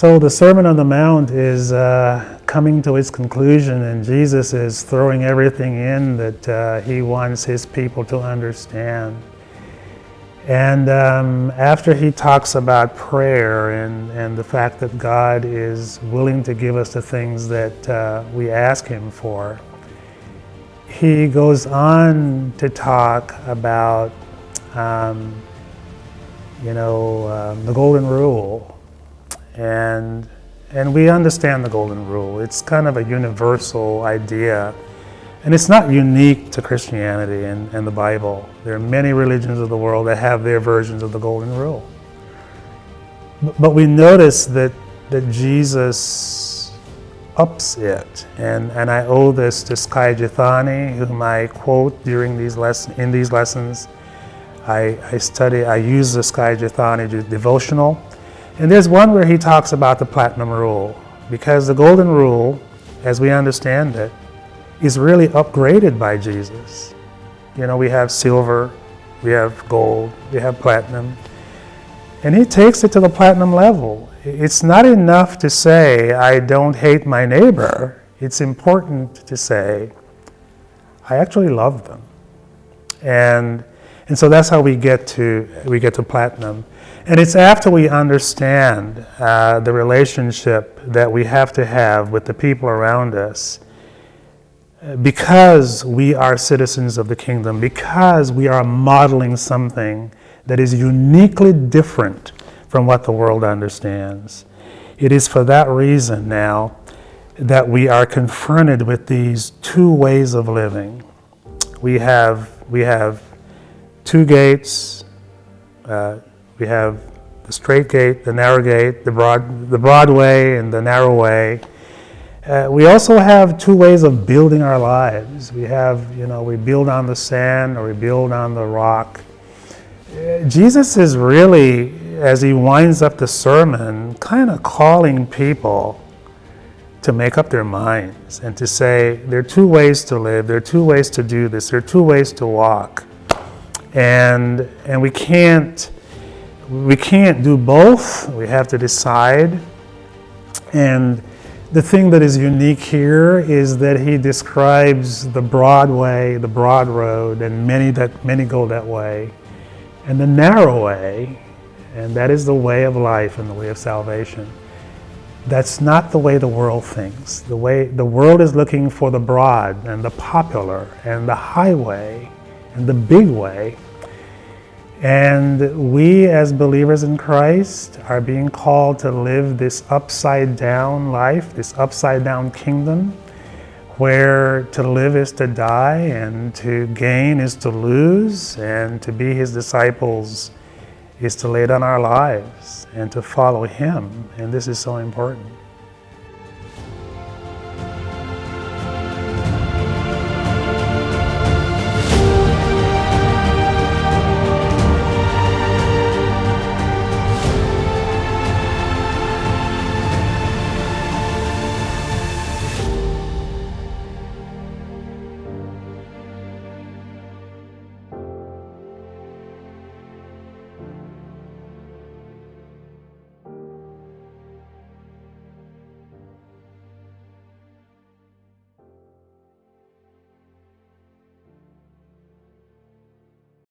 So the Sermon on the Mount is coming to its conclusion, and Jesus is throwing everything in that he wants his people to understand. And after he talks about prayer and the fact that God is willing to give us the things that we ask him for, he goes on to talk about the golden rule. And we understand the golden rule. It's kind of a universal idea. And it's not unique to Christianity and the Bible. There are many religions of the world that have their versions of the golden rule. But we notice that Jesus ups it. And I owe this to Skye Jethani, whom I quote in these lessons. I use the Skye Jethani devotional. And there's one where he talks about the platinum rule, because the golden rule, as we understand it, is really upgraded by Jesus. We have silver, we have gold, we have platinum, and he takes it to the platinum level. It's not enough to say, I don't hate my neighbor. It's important to say, I actually love them. And so that's how we get to platinum. And it's after we understand the relationship that we have to have with the people around us, because we are citizens of the kingdom, because we are modeling something that is uniquely different from what the world understands. It is for that reason now that we are confronted with these two ways of living. We have two gates. We have the straight gate, the narrow gate, the broad way, and the narrow way. We also have two ways of building our lives. We have, we build on the sand or we build on the rock. Jesus is really, as he winds up the sermon, kind of calling people to make up their minds and to say, there are two ways to live, there are two ways to do this, there are two ways to walk. And we can't do both. We have to decide. And the thing that is unique here is that he describes the broad way, the broad road, and many go that way, and the narrow way, and that is the way of life and the way of salvation. That's not the way the world thinks. The world is looking for the broad and the popular and the highway and the big way. And we as believers in Christ are being called to live this upside down life, this upside down kingdom, where to live is to die and to gain is to lose, and to be his disciples is to lay down our lives and to follow him. And this is so important.